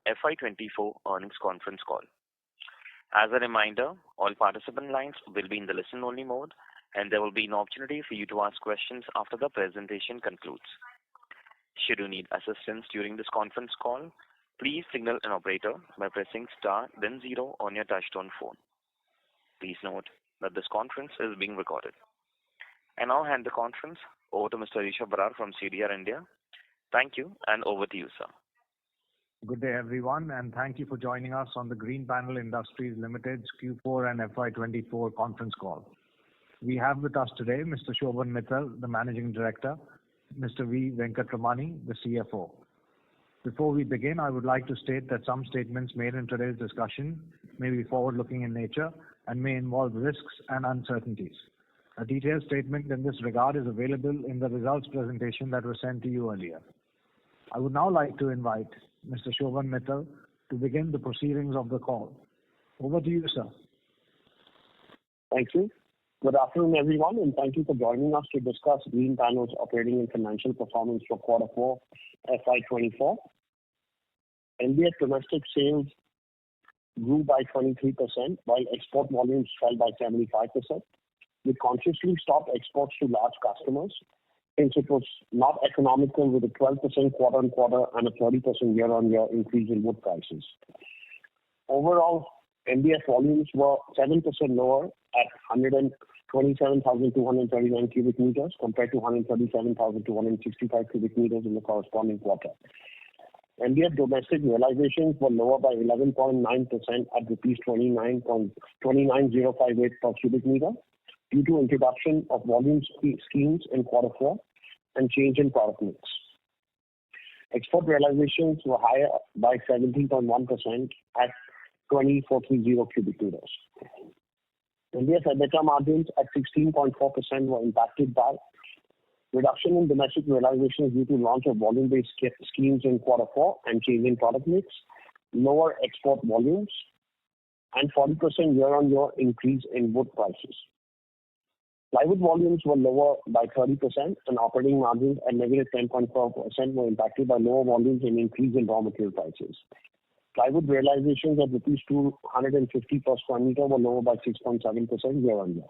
FY24 earnings conference call. As a reminder, all participant lines will be in the listen-only mode, and there will be an opportunity for you to ask questions after the presentation concludes. Should you need assistance during this conference call, please signal an operator by pressing star then 0 on your touchtone phone. Please note that this conference is being recorded. I now hand the conference over to Mr. Rishabh Barar from CDR India. Thank you, and over to you, sir. Good day, everyone, and thank you for joining us on the Greenpanel Industries Limited's Q4 and FY24 conference call. We have with us today Mr. Shobhan Mittal, the Managing Director, Mr. V. Venkatramani, the CFO. Before we begin, I would like to state that some statements made in today's discussion may be forward-looking in nature and may involve risks and uncertainties. A detailed statement in this regard is available in the results presentation that was sent to you earlier. I would now like to invite Mr. Shobhan Mittal to begin the proceedings of the call. Over to you, sir. Thank you. Good afternoon, everyone, and thank you for joining us to discuss Greenpanel's operating and financial performance for Q4 FY24. MDF domestic sales grew by 23%, while export volumes fell by 75%. We consciously stopped exports to large customers since it was not economical with a 12% quarter-on-quarter and a 30% year-on-year increase in wood prices. Overall, MDF volumes were 7% lower at 127,239 cubic meters compared to 137,265 cubic meters in the corresponding quarter. MDF domestic realizations were lower by 11.9% at rupees 29,058 per cubic meter due to introduction of volume schemes in Q4 and change in product mix. Export realizations were higher by 17.1% at 2430 cubic meters. MDF EBITDA margins at 16.4% were impacted by reduction in domestic realizations due to launch of volume-based schemes in Q4 and change in product mix, lower export volumes, and 40% year-on-year increase in wood prices. Plywood volumes were lower by 30% and operating margins at negative 10.4% were impacted by lower volumes and increase in raw material prices. Plywood realizations at rupees 250 per square meter were lower by 6.7% year-on-year.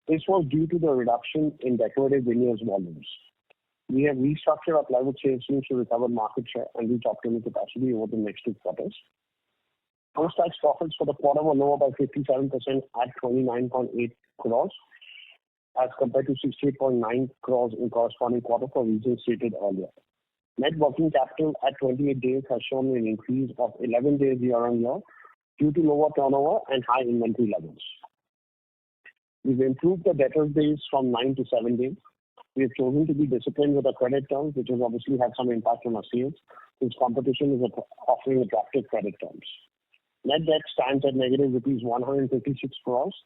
This was due to the reduction in decorative veneers volumes. We have restructured our plywood sales teams to recover market share and reach optimal capacity over the next 2 quarters. Post-tax profits for the quarter were lower by 57% at 29.8 crores as compared to 68.9 crores in corresponding quarter for reasons stated earlier. Net working capital at 28 days has shown an increase of 11 days year-on-year due to lower turnover and high inventory levels. We've improved the debtors days from 9 to 7 days. We have chosen to be disciplined with our credit terms, which has obviously had some impact on our sales, since competition is offering attractive credit terms. Net debt stands at negative rupees 156 crores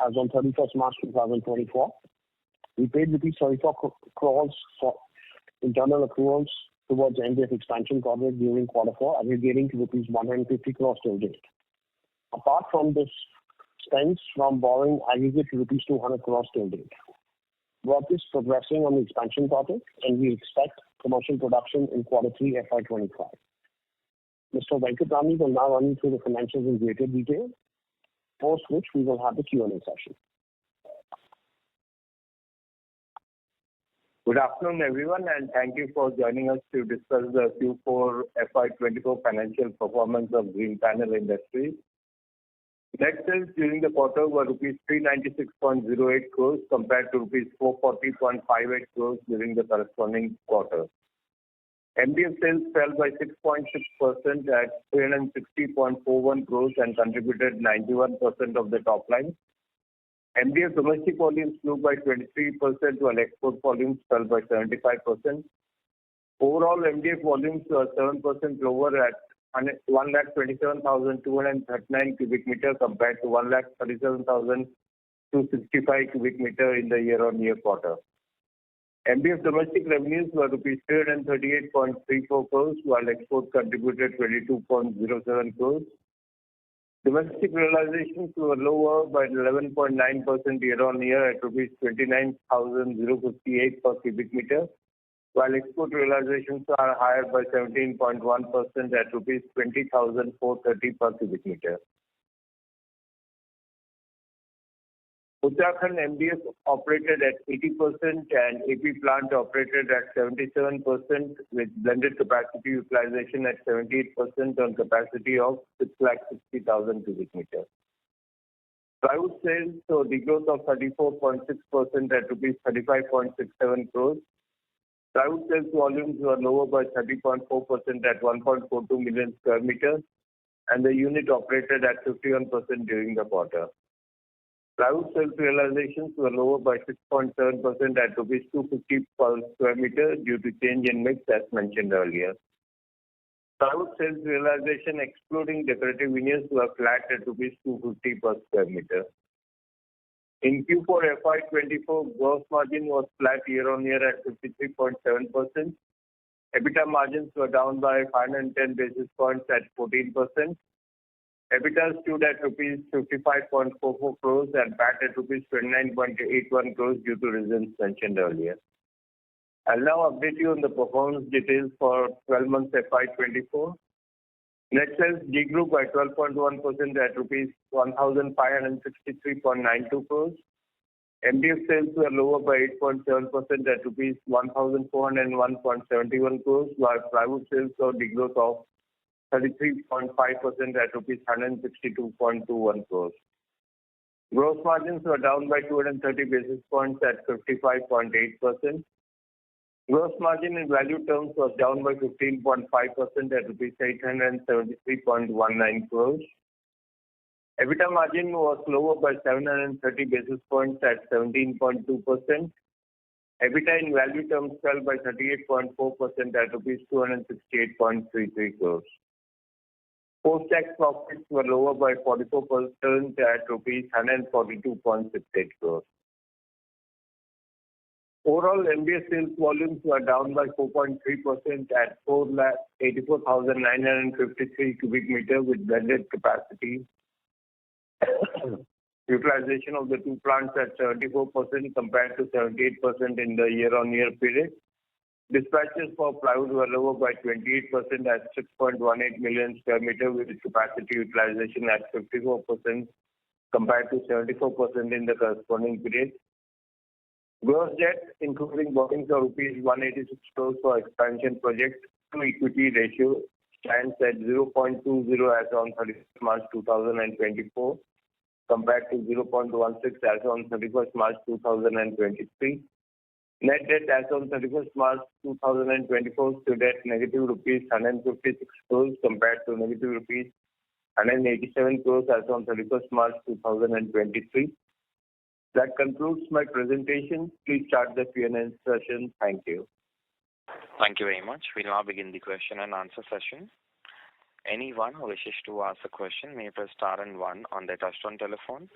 as on 31st March 2024. We paid rupees 34 crores for internal accruals towards MDF expansion project during Q4, aggregating to rupees 150 crores till date. Apart from this, spends from borrowing aggregate to rupees 200 crores till date. Work is progressing on the expansion project, and we expect commercial production in Q3 FY25. Mr. Venkatramani will now run you through the financials in greater detail, post which we will have the Q&A session. Good afternoon, everyone, and thank you for joining us to discuss the Q4 FY24 financial performance of Greenpanel Industries. Net sales during the quarter were rupees 396.08 crores compared to rupees 440.58 crores during the corresponding quarter. MDF sales fell by 6.6% at 360.41 crores and contributed 91% of the top line. MDF domestic volumes grew by 23% while export volumes fell by 75%. Overall, MDF volumes were 7% lower at 1,27,239 cubic meter compared to 1,37,265 cubic meter in the year-on-year quarter. MDF domestic revenues were rupees 338.34 crores while export contributed 22.07 crores. Domestic realizations were lower by 11.9% year-on-year at rupees 29,058 per cubic meter while export realizations are higher by 17.1% at rupees 20,430 per cubic meter. Uttarakhand MDF operated at 80% and AP plant operated at 77% with blended capacity utilization at 78% on capacity of 660,000 cubic meters. Plywood sales saw degrowth of 34.6% at rupees 35.67 crores. Plywood sales volumes were lower by 30.4% at 1.42 million square meters, and the unit operated at 51% during the quarter. Plywood sales realizations were lower by 6.7% at rupees 250 per square meter due to change in mix as mentioned earlier. Plywood sales realization excluding decorative veneers were flat at rupees 250 per square meter. In Q4 FY24, gross margin was flat year-on-year at 53.7%. EBITDA margins were down by 510 basis points at 14%. EBITDA stood at rupees 55.44 crores and PAT at rupees 29.81 crores due to reasons mentioned earlier. I'll now update you on the performance details for 12 months FY24. Net sales degrew by 12.1% at rupees 1,563.92 crores. MDF sales were lower by 8.7% at rupees 1,401.71 crores, while plywood sales saw degrowth of 33.5% at rupees 162.21 crores. Gross margins were down by 230 basis points at 55.8%. Gross margin in value terms was down by 15.5% at rupees 873.19 crores. EBITDA margin was lower by 730 basis points at 17.2%. EBITDA in value terms fell by 38.4% at rupees 268.33 crores. Post-tax profits were lower by 44% at rupees 142.68 crores. Overall, MDF sales volumes were down by 4.3% at 484,953 cubic meters with blended capacity utilization of the two plants at 74% compared to 78% in the year-on-year period. Dispatches for plywood were lower by 28% at 6.18 million square meters with capacity utilization at 54% compared to 74% in the corresponding period. Gross debt, including borrowings of rupees 186 crores for expansion project to equity ratio, stands at 0.20 as on 31st March 2024 compared to 0.16 as on 31st March 2023. Net debt as on 31st March 2024 stood at negative rupees 156 crores compared to negative rupees 187 crores as on 31st March 2023. That concludes my presentation. Please start the Q&A session. Thank you. Thank you very much. We'll now begin the question and answer session. Anyone who wishes to ask a question may press star and one on their touchtone telephone.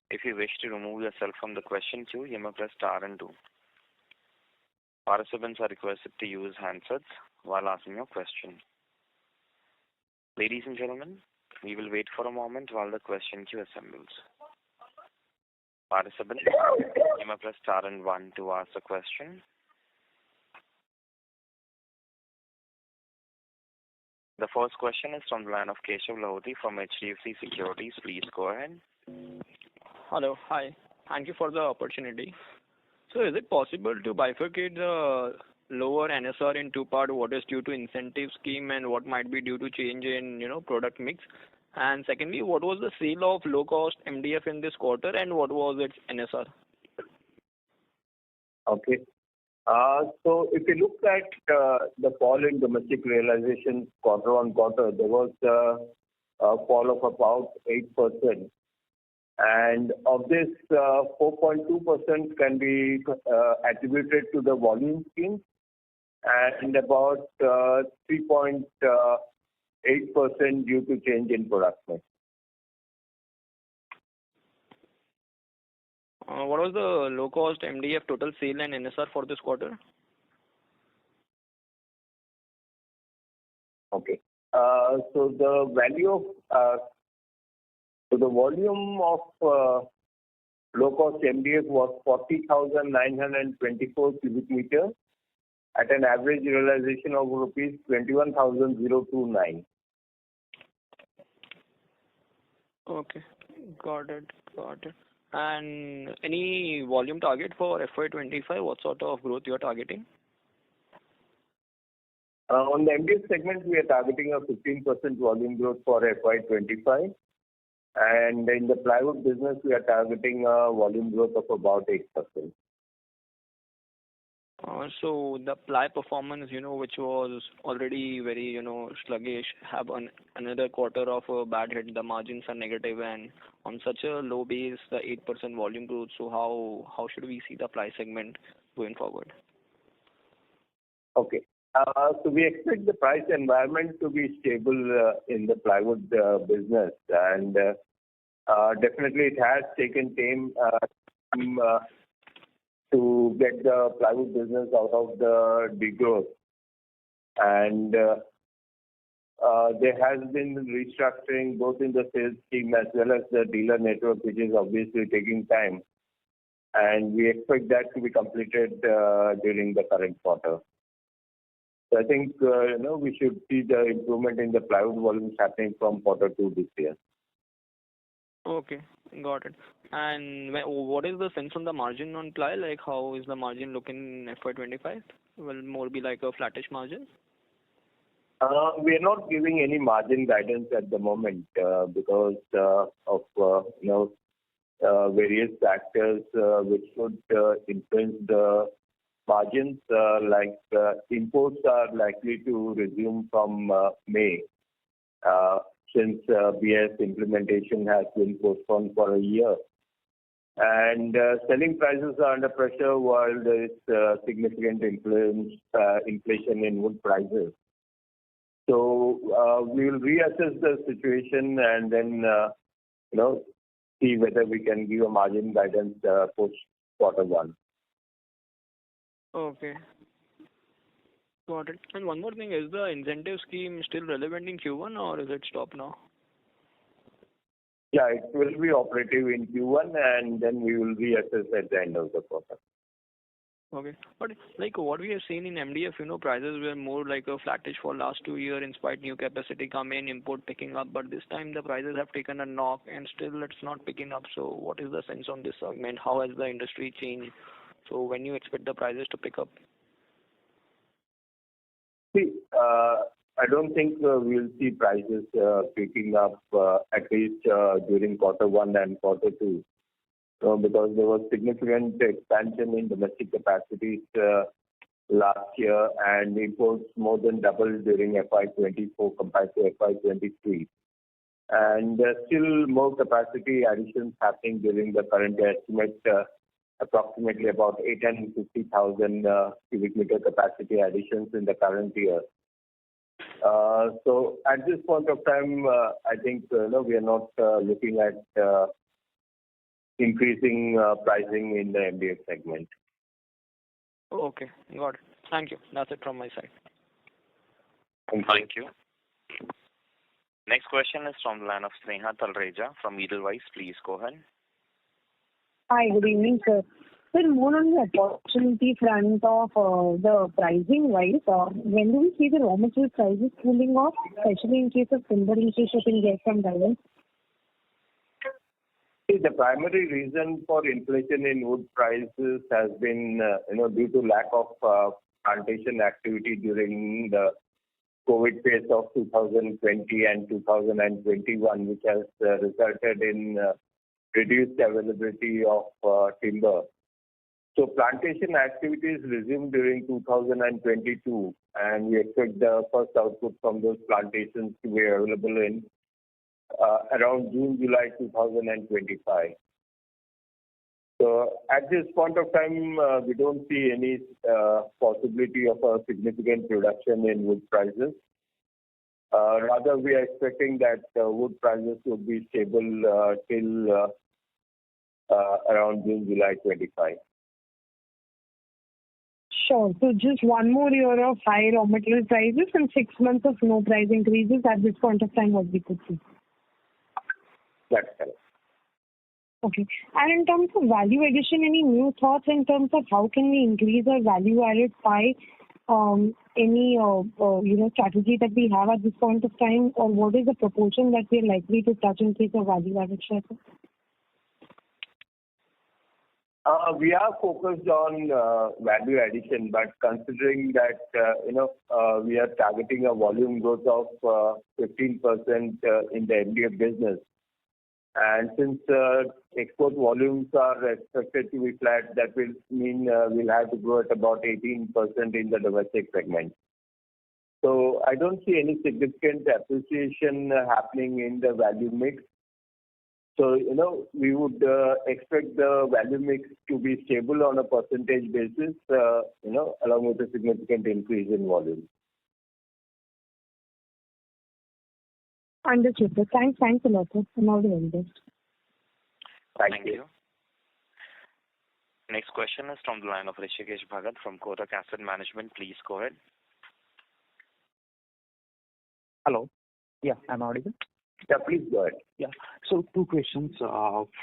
If you wish to remove yourself from the question queue, you may press star and two. Participants are requested to use handsets while asking your question. Ladies and gentlemen, we will wait for a moment while the question queue assembles. Participants, you may press star and one to ask a question. The first question is from the line of Keshav Lahoti from HDFC Securities. Please go ahead. Hello. Hi. Thank you for the opportunity. So is it possible to bifurcate the lower NSR in two parts? What is due to incentive scheme and what might be due to change in, product mix? And secondly, what was the sale of low-cost MDF in this quarter and what was its NSR? Okay. So if you look at the fall in domestic realization quarter on quarter, there was a fall of about 8%. And of this, 4.2% can be attributed to the volume scheme and about 3.8% due to change in product mix. What was the low-cost MDF total sale and NSR for this quarter? Okay. So the value of the volume of low-cost MDF was 40,924 cubic meters, at an average realization of rupees 21,029. Okay. Got it. And any volume target for FY25? What sort of growth you are targeting? On the MDF segment, we are targeting a 15% volume growth for FY25. And in the plywood business, we are targeting a volume growth of about 8%. So the ply performance, which was already very, sluggish, have another quarter of a bad hit. The margins are negative, and on such a low base, the 8% volume growth. So how should we see the ply segment going forward? Okay. So we expect the price environment to be stable in the plywood business, and definitely it has taken time to get the plywood business out of the degrowth. And there has been restructuring both in the sales team as well as the dealer network, which is obviously taking time. And we expect that to be completed during the current quarter. So I think, we should see the improvement in the plywood volumes happening from quarter 2 this year. Okay, got it. And what is the sense on the margin on ply? Like, how is the margin looking in FY25? Will more be like a flattish margin? We are not giving any margin guidance at the moment because of various factors which could influence the margins. Like imports are likely to resume from May. Since BS implementation has been postponed for a year. And selling prices are under pressure while there is significant inflation in wood prices. So we will reassess the situation and then, see whether we can give a margin guidance post quarter 1. Okay. Got it. And one more thing, is the incentive scheme still relevant in Q1 or is it stopped now? Yeah, it will be operative in Q1 and then we will reassess at the end of the quarter. Okay. But like what we have seen in MDF, prices were more like a flattish for last 2 years in spite new capacity come in, import picking up. But this time the prices have taken a knock and still it's not picking up. So what is the sense on this segment? How has the industry changed? So when you expect the prices to pick up? See, I don't think we'll see prices picking up at least during quarter 1 and quarter 2. Because there was significant expansion in domestic capacities last year and imports more than doubled during FY24 compared to FY23. And there's still more capacity additions happening during the current year. Estimate approximately about 850,000 cubic meter capacity additions in the current year. So at this point of time, I think we are not looking at increasing pricing in the MDF segment. Okay, got it. Thank you. That's it from my side. Thank you. Next question is from the line of Sneha Talreja from Edelweiss. Please go ahead. Hi, good evening, sir. Sir, more on the opportunity front of the pricing wise, when do we see the raw material prices cooling off, especially in case of timber, in case you can get some guidance? The primary reason for inflation in wood prices has been, due to lack of plantation activity during the COVID phase of 2020 and 2021, which has resulted in reduced availability of timber. So plantation activities resumed during 2022, and we expect the first output from those plantations to be available in around June, July 2025. So at this point of time, we don't see any possibility of a significant reduction in wood prices. Rather, we are expecting that wood prices would be stable till around June, July 25. Sure. So just 1 more year of high raw material prices and 6 months of no price increases at this point of time, what we could see. That's correct. Okay. And in terms of value addition, any new thoughts in terms of how can we increase our value added pie any strategy that we have at this point of time, or what is the proportion that we are likely to touch in case of value-added share? We are focused on value addition, but considering that we are targeting a volume growth of 15% in the MDF business, and since export volumes are expected to be flat, that will mean we'll have to grow at about 18% in the domestic segment. So I don't see any significant appreciation happening in the value mix. So, we would expect the value mix to be stable on a percentage basis, along with a significant increase in volume. Understood, sir. Thanks a lot, sir. And all the very best. Thank you. Next question is from the line of Rishikesh Bhagat from Kotak Asset Management. Please go ahead. Hello. Yeah, I'm audible. Yeah, please go ahead. Yeah. So 2 questions.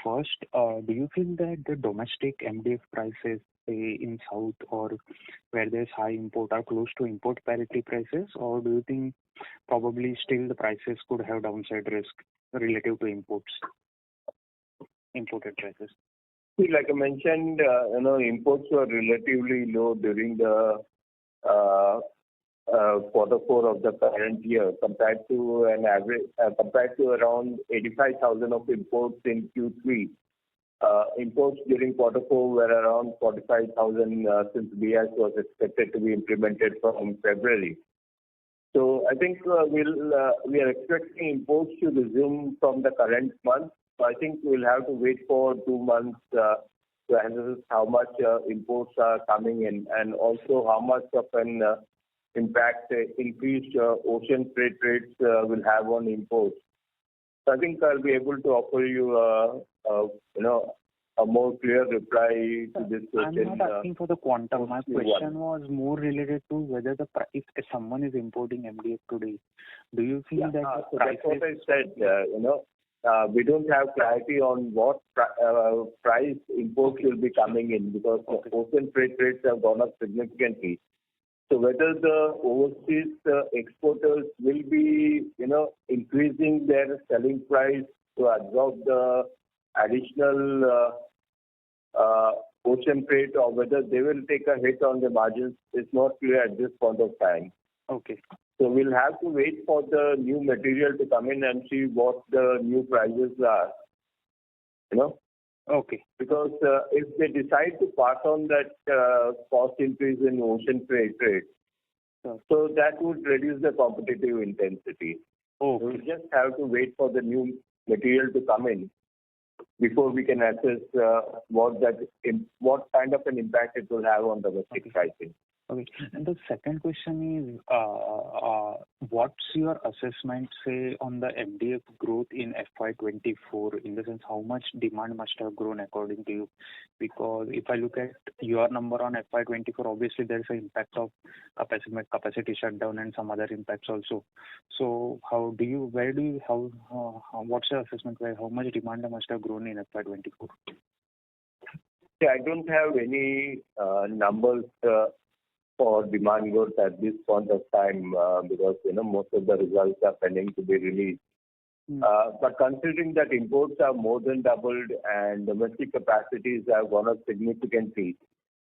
First, do you feel that the domestic MDF prices in South or where there's high import are close to import parity prices, or do you think probably still the prices could have downside risk relative to imported prices? See, like I mentioned, imports were relatively low during the Q4 of the current year compared to around 85,000 of imports in Q3. Imports during Q4 were around 45,000 since BIS was expected to be implemented from February. So I think we are expecting imports to resume from the current month. So I think we'll have to wait for 2 months to analyze how much imports are coming in, and also how much of an impact increased ocean freight rates will have on imports. So I think I'll be able to offer you a more clear reply to this question. I'm not asking for the quantum. My question was more related to whether if someone is importing MDF today, do you feel that the prices... That's what I said. We don't have clarity on what price imports will be coming in, because the ocean freight rates have gone up significantly. So whether the overseas exporters will be, increasing their selling price to absorb the additional ocean freight, or whether they will take a hit on the margins is not clear at this point of time. Okay. So we'll have to wait for the new material to come in and see what the new prices are. Okay. Because if they decide to pass on that cost increase in ocean freight rate, so that would reduce the competitive intensity. Okay. We just have to wait for the new material to come in before we can assess what kind of an impact it will have on domestic pricing. Okay. And the second question is, what's your assessment, say, on the MDF growth in FY24? In the sense, how much demand must have grown according to you? Because if I look at your number on FY24, obviously there's an impact of capacity shutdown and some other impacts also. So what's your assessment? How much demand must have grown in FY24? Yeah, I don't have any numbers for demand growth at this point of time because most of the results are pending to be released. But considering that imports have more than doubled and domestic capacities have gone up significantly,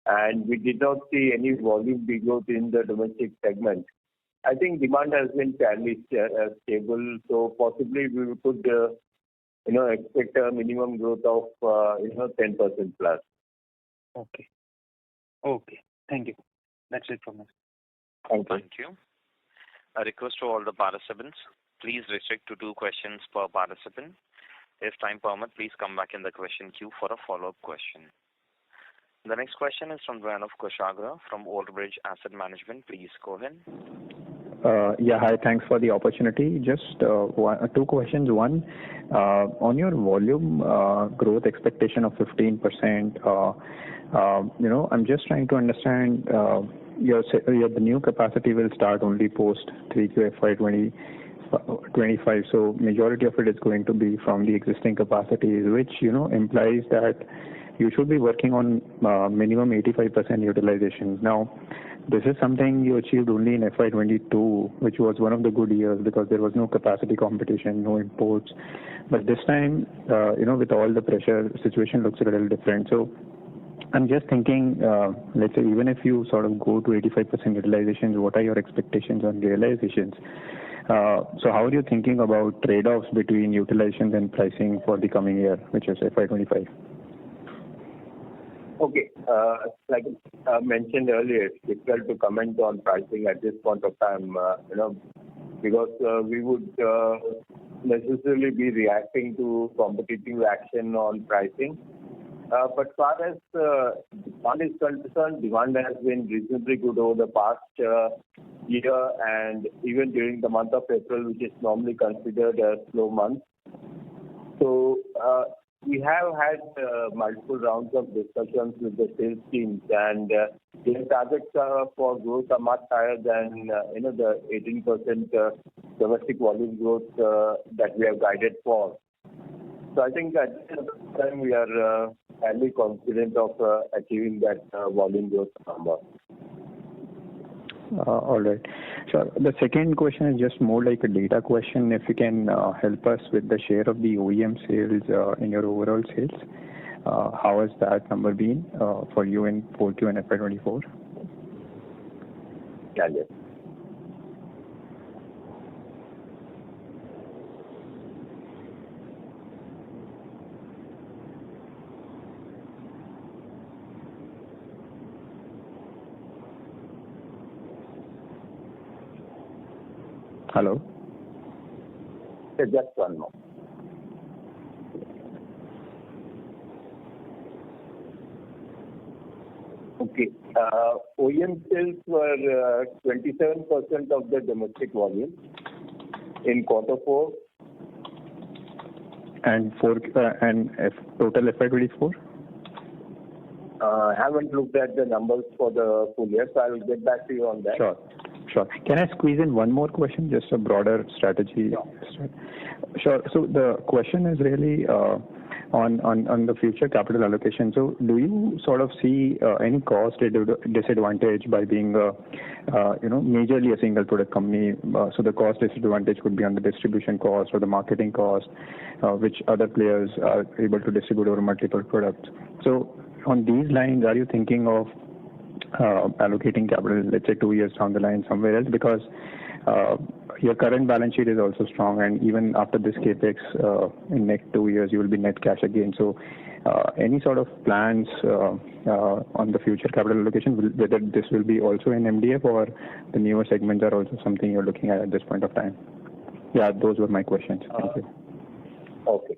and we did not see any volume degrowth in the domestic segment, I think demand has been fairly stable. So possibly we could expect a minimum growth of 10% plus. Okay. Thank you. That's it from us. Thank you. A request to all the participants, please restrict to 2 questions per participant. If time permits, please come back in the question queue for a follow-up question. The next question is from the line of Kushagra from Old Bridge Asset Management. Please go ahead. Hi. Thanks for the opportunity. Just 2 questions. One, on your volume growth expectation of 15%, I'm just trying to understand the new capacity will start only post 3Q FY25. So majority of it is going to be from the existing capacities, which implies that you should be working on minimum 85% utilization. Now, this is something you achieved only in FY22, which was one of the good years because there was no capacity competition, no imports. But this time, with all the pressure, the situation looks a little different. So I'm just thinking, let's say even if you sort of go to 85% utilizations, what are your expectations on realizations? So how are you thinking about trade-offs between utilizations and pricing for the coming year, which is FY25? Okay. Like I mentioned earlier, it's difficult to comment on pricing at this point of time, because we would necessarily be reacting to competitive action on pricing. But far as demand is concerned, demand has been reasonably good over the past year and even during the month of April, which is normally considered a slow month. So we have had multiple rounds of discussions with the sales teams, and their targets for growth are much higher than the 18% domestic volume growth that we have guided for. So I think at this time we are fairly confident of achieving that volume growth number. All right. So the second question is just more like a data question. If you can help us with the share of the OEM sales in your overall sales, how has that number been for you in 4Q and FY24? Yeah. Hello? Just one more. Okay. OEM sales were 27% of the domestic volume in Q4. And total FY24? I haven't looked at the numbers for the full year, so I will get back to you on that. Sure. Can I squeeze in one more question, just a broader strategy? Sure. So the question is really on the future capital allocation. So do you sort of see any cost disadvantage by being majorly a single product company? So the cost disadvantage could be on the distribution cost or the marketing cost, which other players are able to distribute over multiple products. So on these lines, are you thinking of allocating capital, let's say 2 years down the line somewhere else? Because your current balance sheet is also strong, and even after this capex, in next 2 years, you will be net cash again. So any sort of plans on the future capital allocation, whether this will be also in MDF or the newer segments are also something you're looking at this point of time? Yeah, those were my questions. Thank you. Okay.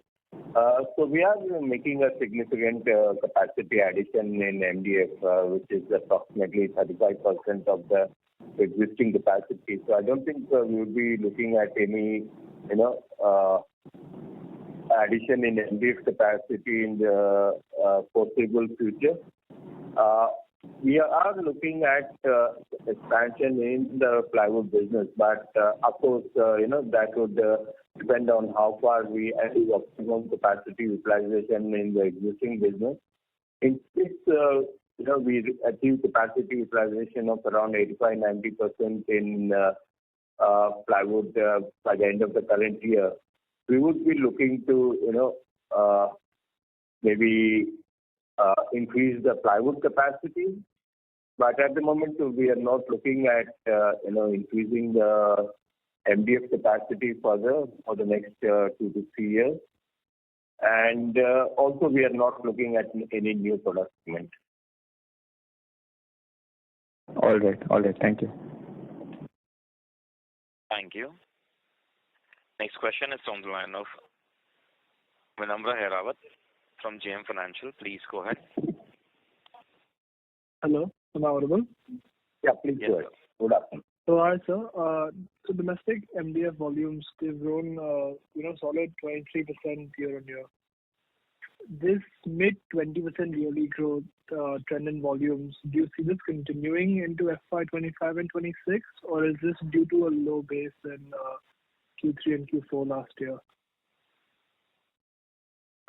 So we are making a significant capacity addition in MDF, which is approximately 35% of the existing capacity. So I don't think we would be looking at any, addition in MDF capacity in the foreseeable future. We are looking at expansion in the plywood business, but of course, that would depend on how far we achieve optimum capacity utilization in the existing business. In this, we achieve capacity utilization of around 85-90% in plywood by the end of the current year. We would be looking to, maybe increase the plywood capacity, but at the moment we are not looking at, increasing the MDF capacity further for the next 2 to 3 years. And also we are not looking at any new product segment. All right. Thank you. Thank you. Next question is from the line of Vinamra Herawat from JM Financial. Please go ahead. Hello, am I audible? Yeah, please go ahead. Good afternoon. So, hi, sir. So domestic MDF volumes, they've grown, solid 23% year on year. This mid 20% yearly growth trend in volumes, do you see this continuing into FY25 and 26, or is this due to a low base in Q3 and Q4 last year?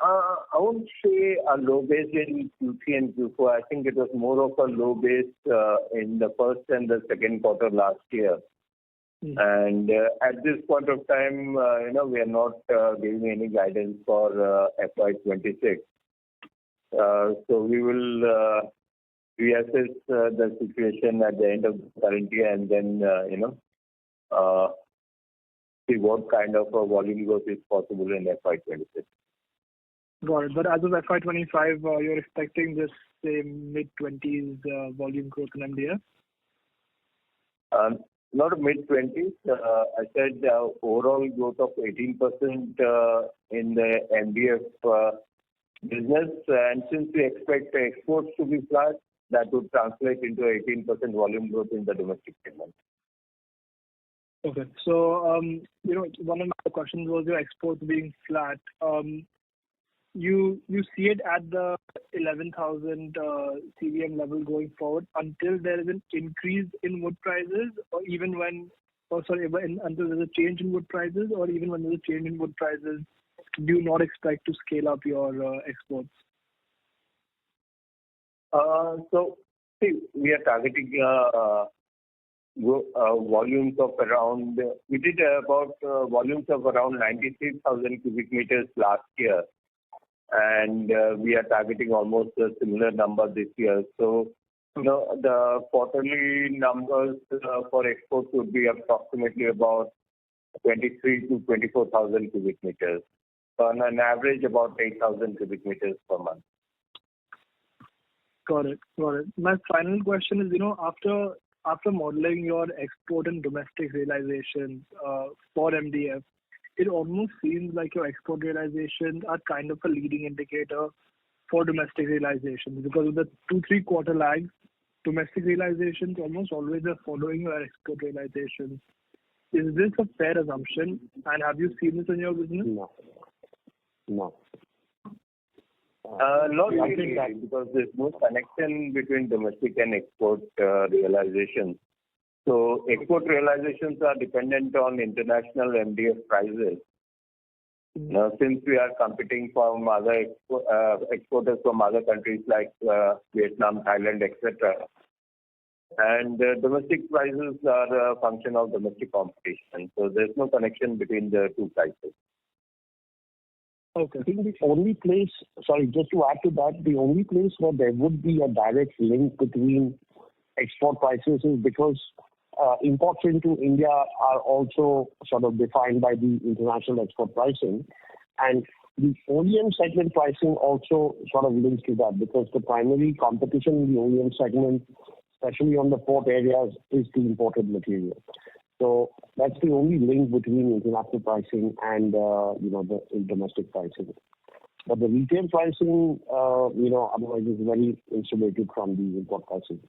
I won't say a low base in Q3 and Q4. I think it was more of a low base in the first and the second quarter last year. And at this point of time, we are not giving any guidance for FY26. So we will reassess the situation at the end of the current year and then, see what kind of a volume growth is possible in FY26. Got it. But as of FY25, you're expecting this same mid-20s volume growth in MDF? Not mid-20s. I said overall growth of 18% in the MDF business. And since we expect exports to be flat, that would translate into 18% volume growth in the domestic segment. Okay. So, one of my questions was your exports being flat. You see it at the 11,000 CBM level going forward until there is an increase in wood prices, or even until there's a change in wood prices, or even when there's a change in wood prices, do you not expect to scale up your exports? So, see, we are targeting volumes of around, we did about volumes of around 93,000 cubic meters last year. And we are targeting almost a similar number this year. So, the quarterly numbers for exports would be approximately about 23 to 24,000 cubic meters. So on an average, about 8,000 cubic meters per month. Got it. My final question is, after modeling your export and domestic realizations for MDF, it almost seems like your export realizations are kind of a leading indicator for domestic realizations, because of the 2-3 quarter lag, domestic realizations almost always are following your export realizations. Is this a fair assumption? And have you seen this in your business? No. Not really, because there's no connection between domestic and export realizations. So export realizations are dependent on international MDF prices. Since we are competing from other exporters from other countries like Vietnam, Thailand, etc., and domestic prices are a function of domestic competition. So there's no connection between the two prices. Okay. I think the only place, just to add to that, the only place where there would be a direct link between export prices is because imports into India are also sort of defined by the international export pricing, and the OEM segment pricing also sort of links to that, because the primary competition in the OEM segment, especially on the port areas, is the imported material. So that's the only link between international pricing and the domestic pricing. But the retail pricing, otherwise is very insulated from the import pricing.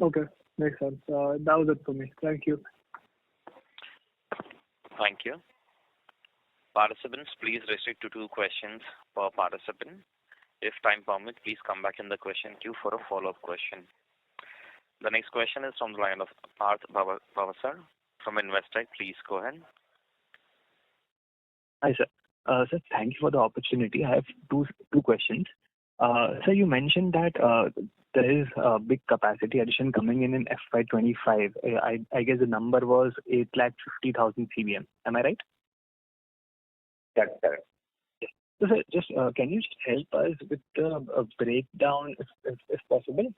Okay, makes sense. That was it for me. Thank you. Thank you. Participants, please restrict to 2 questions per participant. If time permits, please come back in the question queue for a follow-up question. The next question is from the line of Parth Bhavsar from Investec. Please go ahead. Hi, sir. Sir, thank you for the opportunity. I have two questions. Sir, you mentioned that there is a big capacity addition coming in FY25. I guess the number was 850,000 CBM. Am I right? That's correct. Yes. So, sir, just can you just help us with the breakdown, if possible?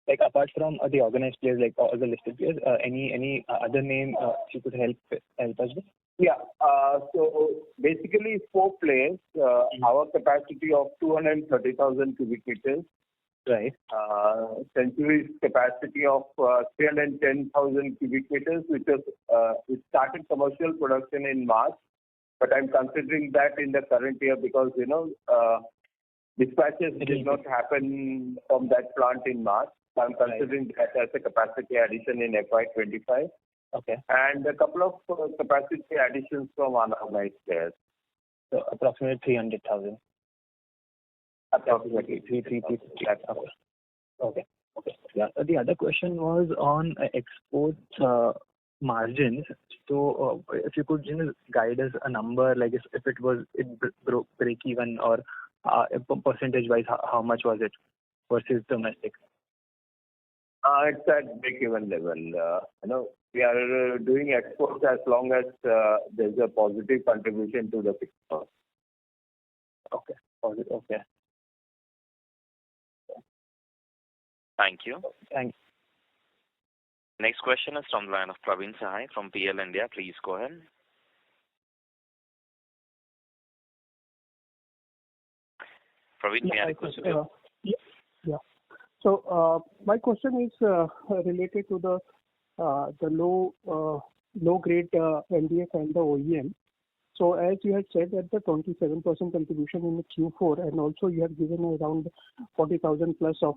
Like apart from the organized players, like all the listed players, any other name you could help us with? Yeah. So basically 4 players. Our capacity of 230,000 cubic meters. Right. Century's capacity of 310,000 cubic meters, which it started commercial production in March. But I'm considering that in the current year because dispatches did not happen from that plant in March. So I'm considering that as a capacity addition in FY25. Okay. And a couple of capacity additions from unorganized players. So approximately 300,000. Approximately 350. Okay. Yeah. The other question was on export margins. So if you could guide us a number, like if it broke break even, or percentage wise, how much was it versus domestic? It's at break-even level. We are doing exports as long as there's a positive contribution to the fixed cost. Okay. Positive. Okay. Thank you. Thanks. Next question is from the line of Praveen Sahai from PL India. Please go ahead. Praveen, may I request you? Yeah. So my question is related to the low grade MDF and the OEM. So as you had said that the 27% contribution in the Q4, and also you have given around 40,000 plus of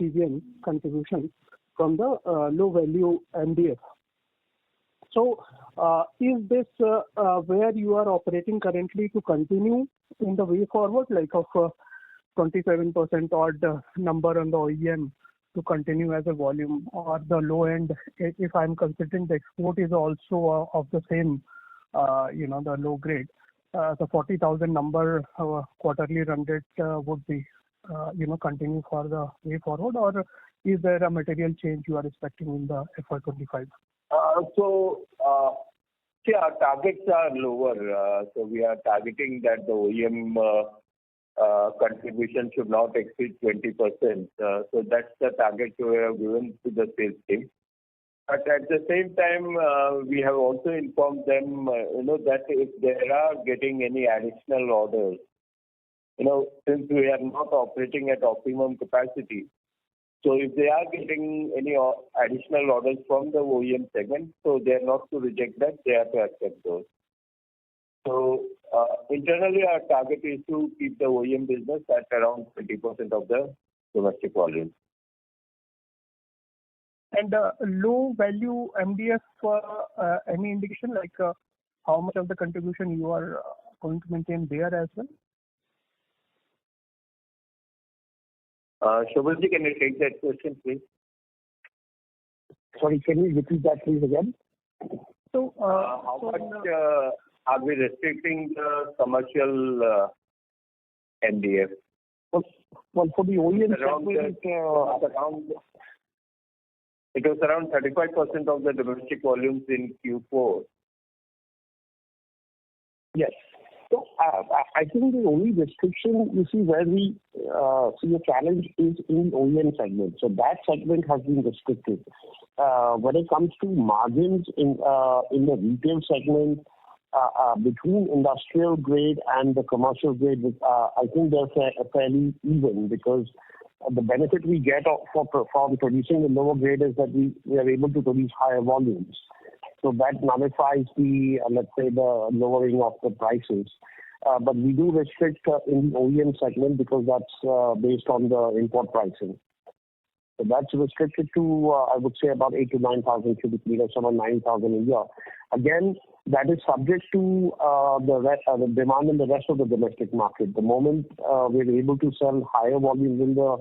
CBM contribution from the low value MDF. So is this where you are operating currently to continue in the way forward, like of 27% odd number on the OEM to continue as a volume, or the low end, if I'm considering the export is also of the same, the low grade, the 40,000 number quarterly run rate would be, continue for the way forward, or is there a material change you are expecting in the FY25? Our targets are lower. So we are targeting that the OEM contribution should not exceed 20%. So that's the target we have given to the sales team. But at the same time, we have also informed them, that if they are getting any additional orders, since we are not operating at optimum capacity, so if they are getting any additional orders from the OEM segment, so they are not to reject that, they have to accept those. So internally, our target is to keep the OEM business at around 20% of the domestic volume. And low value MDF, any indication like how much of the contribution you are going to maintain there as well? Shobhanji, can you take that question, please? Sorry, can you repeat that please again? So how much are we restricting the commercial MDF? Well, for the OEM segment, it was around 35% of the domestic volumes in Q4. Yes. So I think the only restriction you see where we see a challenge is in OEM segment. So that segment has been restricted. When it comes to margins in the retail segment, between industrial grade and the commercial grade, I think they're fairly even, because the benefit we get from producing the lower grade is that we are able to produce higher volumes. So that nullifies the, let's say, the lowering of the prices. But we do restrict in the OEM segment because that's based on the import pricing. So that's restricted to, I would say, about 8,000 to 9,000 cubic meters, about 9,000 a year. Again, that is subject to the demand in the rest of the domestic market. The moment we're able to sell higher volumes in the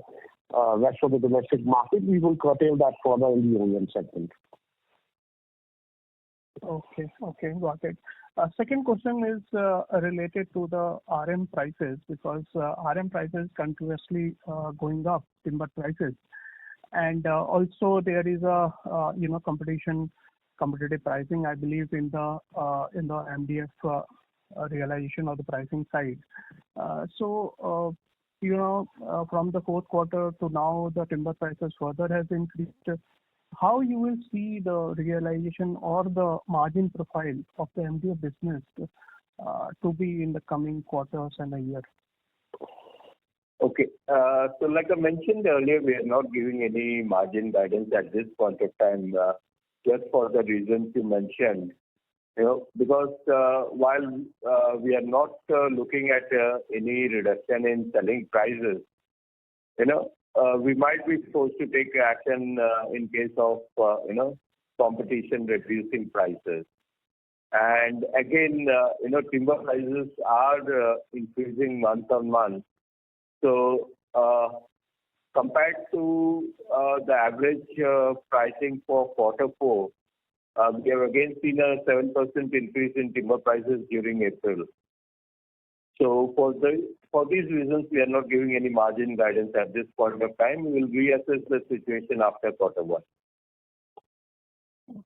rest of the domestic market, we will curtail that further in the OEM segment. Okay, got it. Second question is related to the RM prices, because RM prices continuously going up, timber prices, and also there is a competitive pricing, I believe, in the MDF realization of the pricing side. So from the fourth quarter to now, the timber prices further has increased. How you will see the realization or the margin profile of the MDF business to be in the coming quarters and a year? Okay. So like I mentioned earlier, we are not giving any margin guidance at this point of time, just for the reasons you mentioned. Because while we are not looking at any reduction in selling prices, we might be forced to take action in case of, competition reducing prices. And again, timber prices are increasing month on month. So compared to the average pricing for quarter four, We have again seen a 7% increase in timber prices during April. So for these reasons, we are not giving any margin guidance at this point of time. We will reassess the situation after Q1.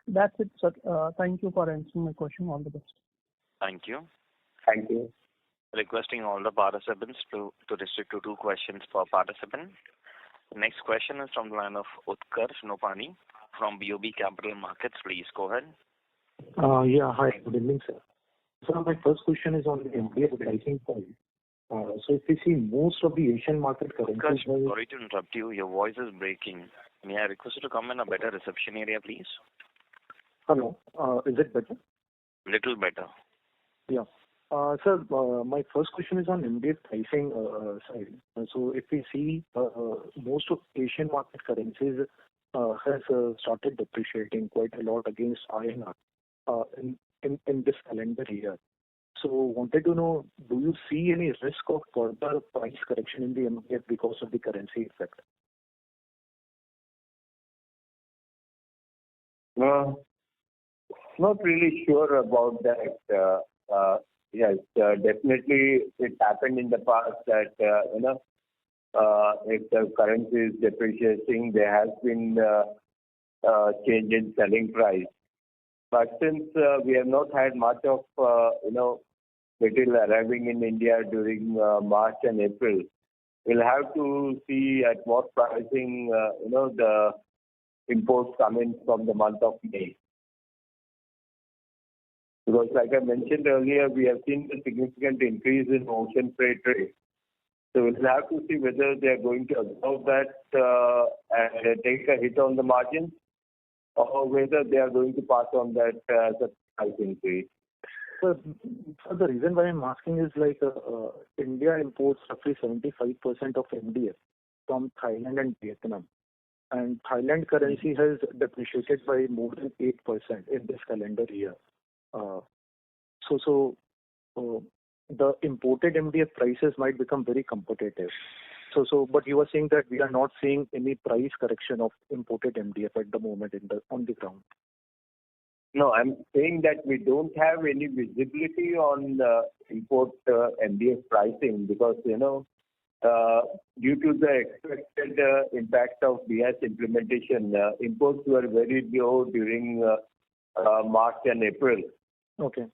That's it, sir. Thank you for answering my question. All the best. Thank you. Thank you. Requesting all the participants to restrict to 2 questions per participant. Next question is from the line of Utkarsh Nopani from BOB Capital Markets. Please go ahead. Yeah, hi. Good evening, sir. So my first question is on the MDF pricing side. So if we see most of the Asian market currencies... Utkarsh, sorry to interrupt you. Your voice is breaking. May I request you to come in a better reception area, please? Hello. Is it better? Little better. Yeah. Sir, my first question is on MDF pricing side. So if we see most of Asian market currencies has started depreciating quite a lot against INR in this calendar year. So wanted to know, do you see any risk of further price correction in the MDF because of the currency effect? Not really sure about that. Yes, definitely it happened in the past that, if the currency is depreciating, there has been change in selling price. But since we have not had much of, material arriving in India during March and April, we'll have to see at what pricing, the imports come in from the month of May. Because like I mentioned earlier, we have seen a significant increase in ocean freight rate. So we'll have to see whether they are going to absorb that and take a hit on the margin, or whether they are going to pass on that as a price increase. So the reason why I'm asking is like India imports roughly 75% of MDF from Thailand and Vietnam. And Thailand currency has depreciated by more than 8% in this calendar year. So the imported MDF prices might become very competitive. But you were saying that we are not seeing any price correction of imported MDF at the moment on the ground. No, I'm saying that we don't have any visibility on import MDF pricing because, due to the expected impact of BIS implementation, imports were very low during March and April. Okay.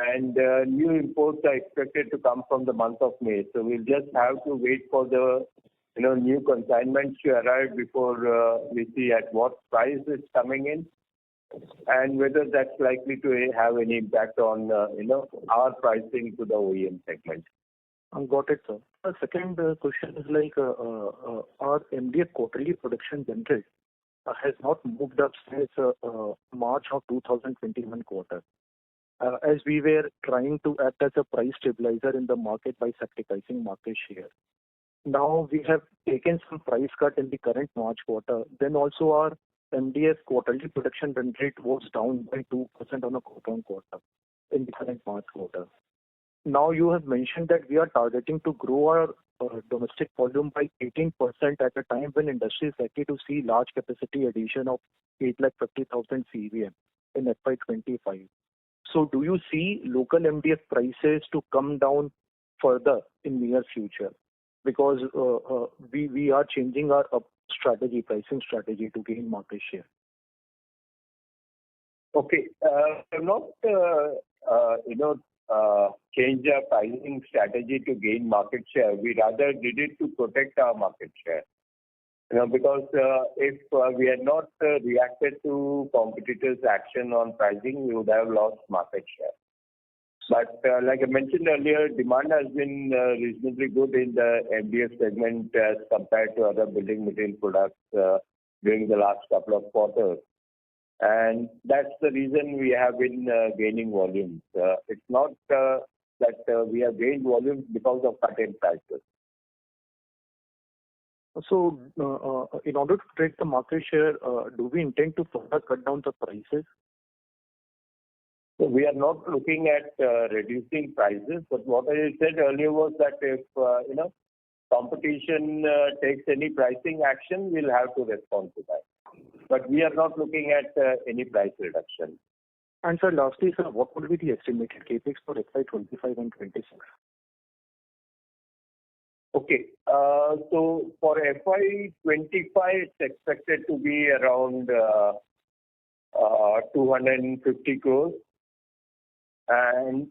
And new imports are expected to come from the month of May. So we'll just have to wait for the new consignments to arrive before we see at what price it's coming in and whether that's likely to have any impact on our pricing to the OEM segment. Got it, sir. The second question is like our MDF quarterly production run rate has not moved up since March of 2021 quarter. As we were trying to act as a price stabilizer in the market by sacrificing market share. Now we have taken some price cut in the current March quarter. Then also our MDF quarterly production run rate was down by 2% on a quarter-on-quarter in the current March quarter. Now you have mentioned that we are targeting to grow our domestic volume by 18% at a time when industry is likely to see large capacity addition of 850,000 CBM in FY25. So do you see local MDF prices to come down further in near future? Because we are changing our pricing strategy to gain market share. Okay. We're not, change our pricing strategy to gain market share. We rather did it to protect our market share. Because if we had not reacted to competitors' action on pricing, we would have lost market share. But like I mentioned earlier, demand has been reasonably good in the MDF segment as compared to other building material products during the last couple of quarters. And that's the reason we have been gaining volumes. It's not that we have gained volumes because of cut-in prices. So, in order to take the market share, do we intend to further cut down the prices? So we are not looking at reducing prices, but what I said earlier was that if competition takes any pricing action, we'll have to respond to that. But we are not looking at any price reduction. And sir, lastly, sir, what would be the estimated capex for FY25 and 26? Okay. So for FY25, it's expected to be around 250 crores. And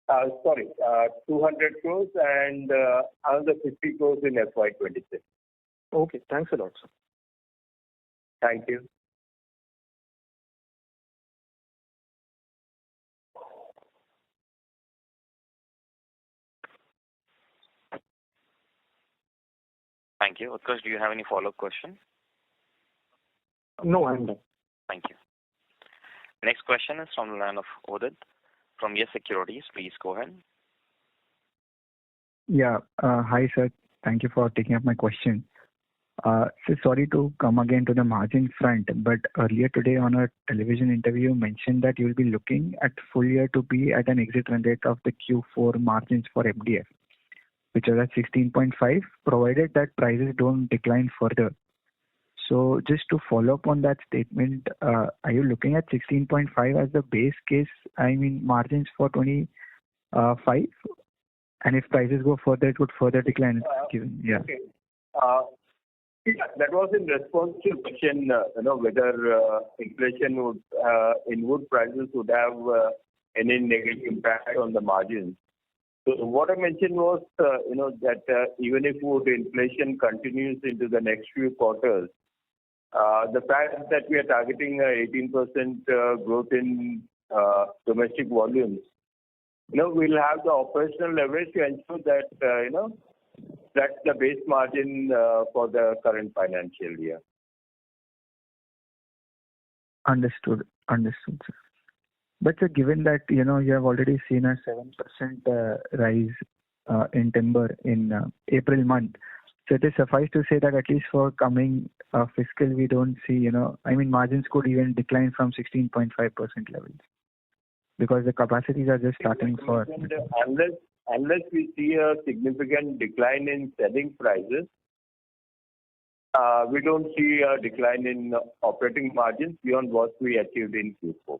200 crores and another 50 crores in FY26. Okay. Thanks a lot, sir. Thank you. Thank you. Utkarsh, do you have any follow-up question? No, I'm done. Thank you. Next question is from the line of Udit from Yes Securities. Please go ahead. Yeah. Hi, sir. Thank you for taking up my question. So sorry to come again to the margin front, but earlier today on a television interview, you mentioned that you will be looking at full year to be at an exit run rate of the Q4 margins for MDF, which are at 16.5, provided that prices don't decline further. So just to follow up on that statement, are you looking at 16.5 as the base case, margins for 25? And if prices go further, it would further decline. Yeah. Okay. Yeah, that was in response to your question, whether inflation would in wood prices would have any negative impact on the margins. So what I mentioned was, that even if wood inflation continues into the next few quarters, the fact that we are targeting 18% growth in domestic volumes, we'll have the operational leverage to ensure that, that's the base margin for the current financial year. Understood, sir. But sir, given that, you have already seen a 7% rise in timber in April month, so it is suffice to say that at least for coming fiscal, we don't see, margins could even decline from 16.5% levels because the capacities are just starting for. Unless we see a significant decline in selling prices, we don't see a decline in operating margins beyond what we achieved in Q4.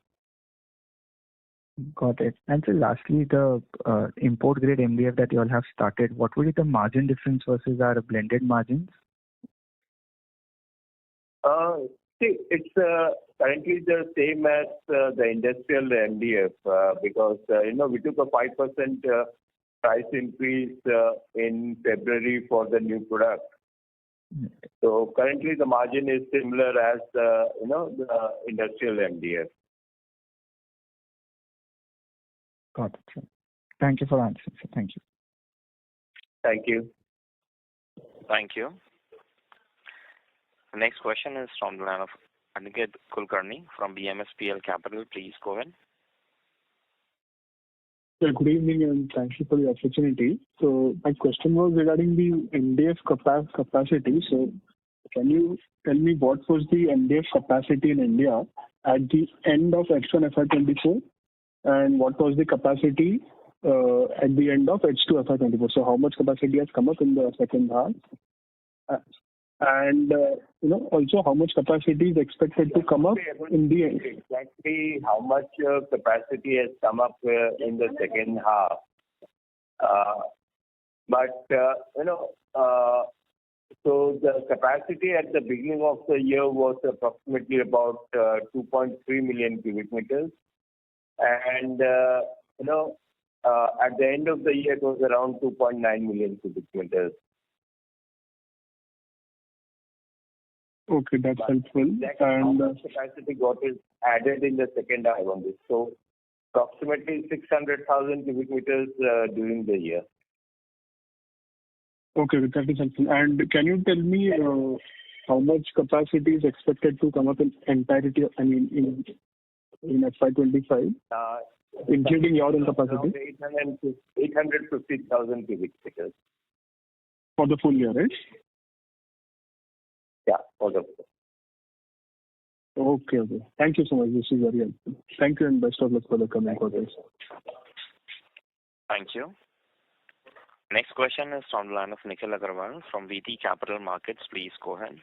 Got it. And so lastly, the import grade MDF that you all have started, what would be the margin difference versus our blended margins? It's currently the same as the industrial MDF because, we took a 5% price increase in February for the new product. So currently the margin is similar as, the industrial MDF. Got it, sir. Thank you for answering, sir. Thank you. Thank you. Thank you. The next question is from the line of Aniket Kulkarni from BMSPL Capital. Please go ahead. Good evening and thank you for the opportunity. So my question was regarding the MDF capacity. So can you tell me what was the MDF capacity in India at the end of H1 FY24 and what was the capacity at the end of H2 FY24? So how much capacity has come up in the second half? And also how much capacity is expected to come up in the end? Exactly how much capacity has come up in the second half. So the capacity at the beginning of the year was approximately about 2.3 million cubic meters. And, at the end of the year, it was around 2.9 million cubic meters. Okay, that's helpful. And capacity got is added in the second half on this. So approximately 600,000 cubic meters during the year. Okay, that is helpful. And can you tell me how much capacity is expected to come up in entirety, in FY25, including your own capacity? 850,000 cubic meters. For the full year, right? Yeah, for the full. Okay. Thank you so much. This is very helpful. Thank you and best of luck for the coming quarters. Thank you. Next question is from the line of Nikhil Agarwal from VT Capital Markets. Please go ahead.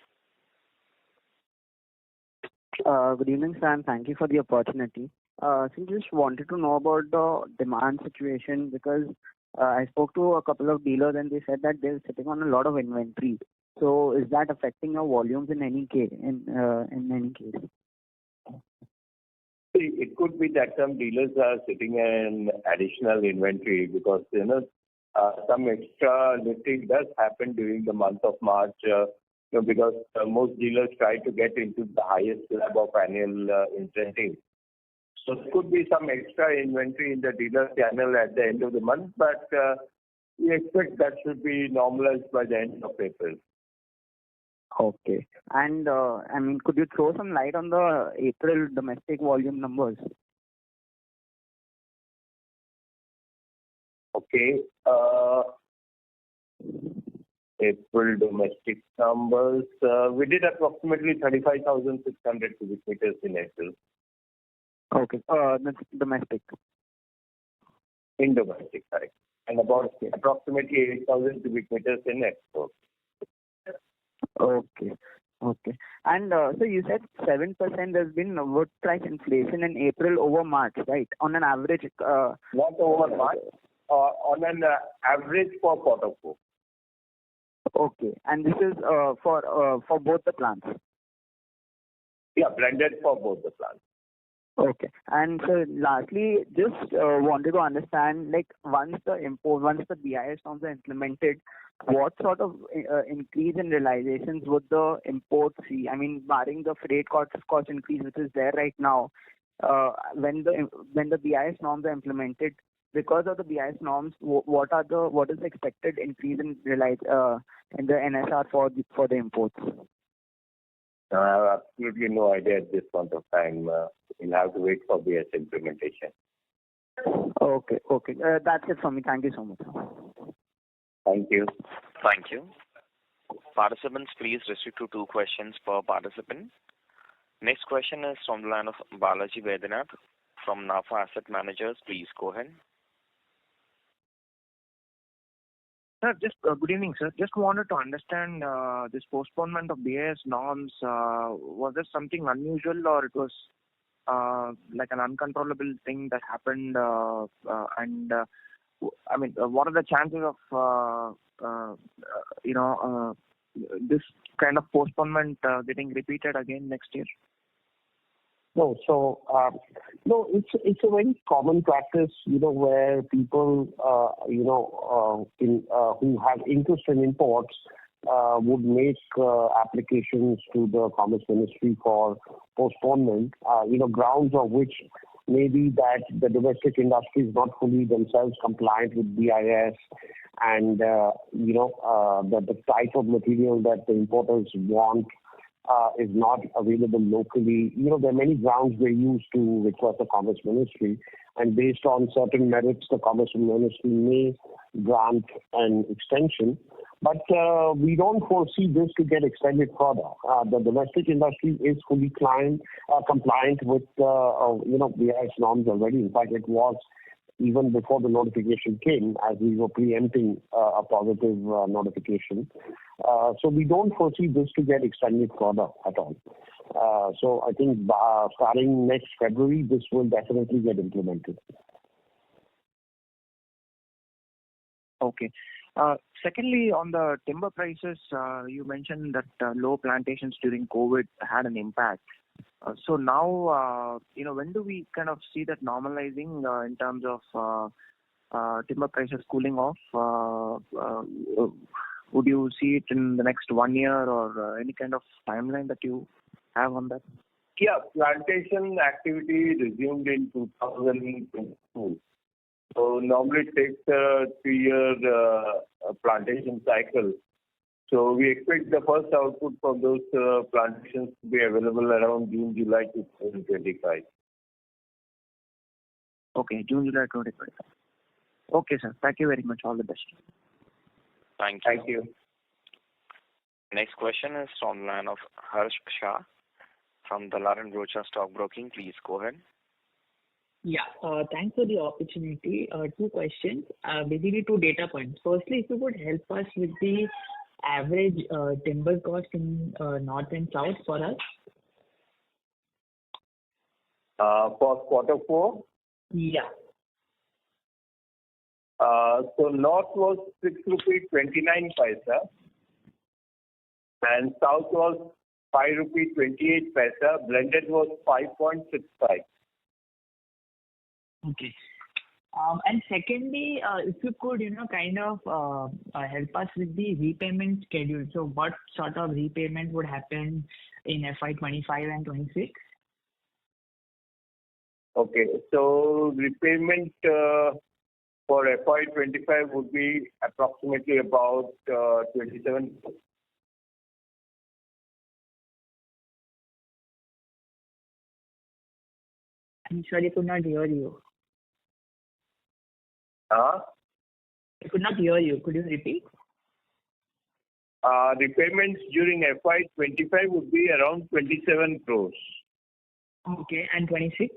Good evening, sir, and thank you for the opportunity. So just wanted to know about the demand situation because I spoke to a couple of dealers and they said that they're sitting on a lot of inventory. So is that affecting your volumes in any case? In any case? It could be that some dealers are sitting in additional inventory because some extra lifting does happen during the month of March. Because most dealers try to get into the highest slab of annual incentive. So there could be some extra inventory in the dealer channel at the end of the month, but we expect that should be normalized by the end of April. Okay. And could you throw some light on the April domestic volume numbers? Okay. April domestic numbers, we did approximately 35,600 cubic meters in April. Okay, that's domestic. In domestic, correct. And about approximately 8,000 cubic meters in export. Okay. And so you said 7% there's been wood price inflation in April over March, right? On an average. Not over March, on an average for quarter 4. Okay, and this is for both the plants? Yeah, blended for both the plants. Okay, and so lastly, just wanted to understand, like once the BIS norms are implemented, what sort of increase in realizations would the import see? I mean, barring the freight cost increase which is there right now, when the BIS norms are implemented, because of the BIS norms, what is the expected increase in the NSR for the imports? I have absolutely no idea at this point of time. We'll have to wait for BIS implementation. Okay. That's it from me. Thank you so much. Thank you. Thank you. Participants, please restrict to 2 questions per participant. Next question is from the line of Balaji Vedanath from NAFA Asset Managers. Please go ahead. Sir, just good evening, sir. Just wanted to understand this postponement of BIS norms. Was this something unusual or it was like an uncontrollable thing that happened? What are the chances of this kind of postponement getting repeated again next year? No, it's a very common practice, where people, who have interest in imports, would make applications to the Commerce Ministry for postponement, grounds of which may be that the domestic industry is not fully themselves compliant with BIS and, that the type of material that the importers want is not available locally. There are many grounds they use to request the Commerce Ministry, and based on certain merits, the Commerce Ministry may grant an extension. But we don't foresee this to get extended further. The domestic industry is fully compliant with BIS norms already. In fact, it was even before the notification came, as we were preempting a positive notification. So we don't foresee this to get extended further at all. So I think starting next February, this will definitely get implemented. Okay. Secondly, on the timber prices, you mentioned that low plantations during COVID had an impact. So now, when do we kind of see that normalizing in terms of timber prices cooling off? Would you see it in the next 1 year or any kind of timeline that you have on that? Yeah, plantation activity resumed in 2022. So normally it takes a 3-year plantation cycle. So we expect the first output from those plantations to be available around June, July 2025. Okay, June, July 2025. Okay, sir. Thank you very much. All the best. Thank you. Next question is from the line of Harsh Shah from Dalal & Broacha Stock Broking. Please go ahead. Yeah, thanks for the opportunity. 2 questions, basically 2 data points. Firstly, if you could help us with the average timber cost in north and south for us. For quarter four? Yeah. So North was 6 rupees 29 paisa and South was 5 rupees 28 paisa. Blended was 5.65. Okay. And secondly, if you could, kind of help us with the repayment schedule. So what sort of repayment would happen in FY25 and 26? Okay. So repayment for FY25 would be approximately about 27. I'm sorry, I could not hear you. I could not hear you. Could you repeat? Repayments during FY25 would be around 27 crores. Okay. And 26?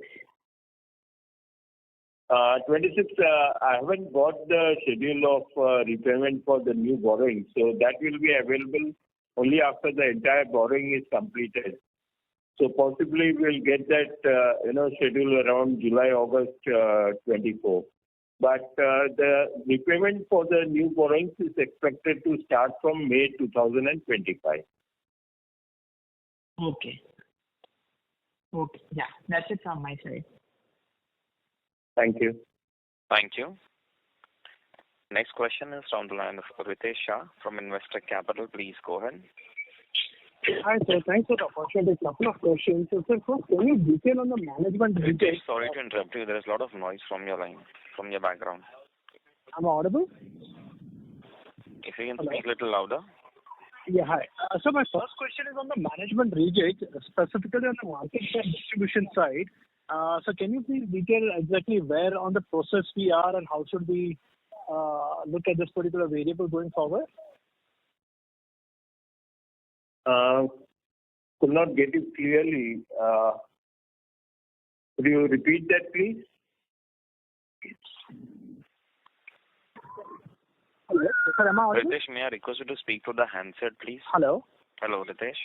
26, I haven't got the schedule of repayment for the new borrowing. So that will be available only after the entire borrowing is completed. So possibly we'll get that, schedule around July, August 24. But the repayment for the new borrowings is expected to start from May 2025. Okay. Okay. Yeah, that's it from my side. Thank you. Thank you. Next question is from the line of Ritesh Shah from Investec Capital. Please go ahead. Hi, sir. Thanks for the opportunity. A couple of questions. So, sir, first, can you detail on the management reject? Sorry to interrupt you. There is a lot of noise from your line, from your background. I'm audible? If you can speak a little louder. Yeah, hi. So my first question is on the management reject, specifically on the market and distribution side. So can you please detail exactly where on the process we are and how should we look at this particular variable going forward? Could not get it clearly. Could you repeat that, please? Hello, sir, am I audible? Ritesh, may I request you to speak to the handset, please? Hello. Hello, Ritesh.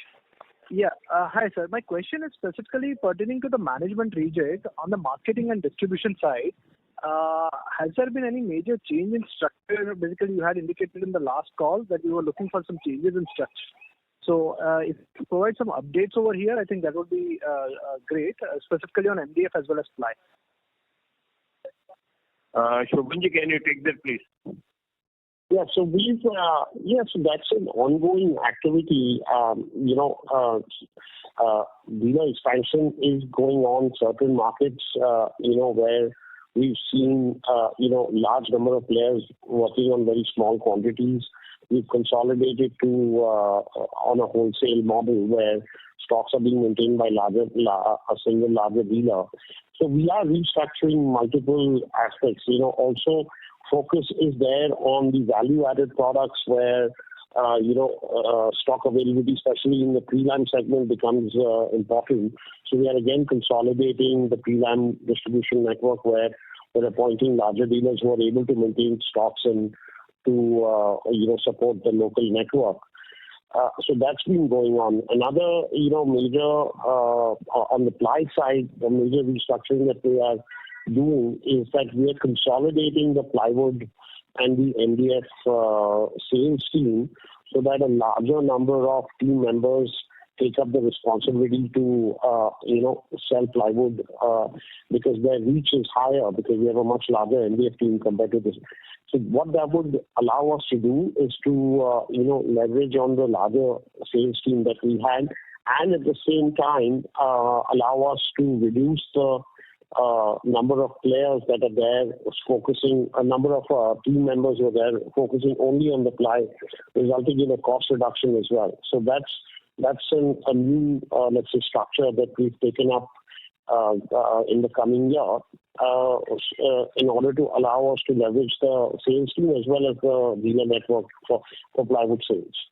Yeah. Hi, sir. My question is specifically pertaining to the management reject on the marketing and distribution side. Has there been any major change in structure? Basically, you had indicated in the last call that you were looking for some changes in structure. So if you provide some updates over here, I think that would be great, specifically on MDF as well as ply. Shobhanji, can you take that, please? Yeah, so we've, so that's an ongoing activity. Dealer expansion is going on certain markets, where we've seen, large number of players working on very small quantities. We've consolidated to on a wholesale model where stocks are being maintained by a single larger dealer. So we are restructuring multiple aspects. Also, focus is there on the value-added products where stock availability, especially in the pre-lam segment, becomes important. So we are again consolidating the pre-lam distribution network where we're appointing larger dealers who are able to maintain stocks and to support the local network. So that's been going on. Another major on the ply side, the major restructuring that we are doing is that we are consolidating the plywood and the MDF sales team so that a larger number of team members take up the responsibility to sell plywood because their reach is higher because we have a much larger MDF team compared to this. So what that would allow us to do is to leverage on the larger sales team that we had, and at the same time allow us to reduce the number of players that are there focusing, a number of team members who are there focusing only on the ply, resulting in a cost reduction as well. So that's a new, let's say, structure that we've taken up in the coming year in order to allow us to leverage the sales team as well as the dealer network for plywood sales.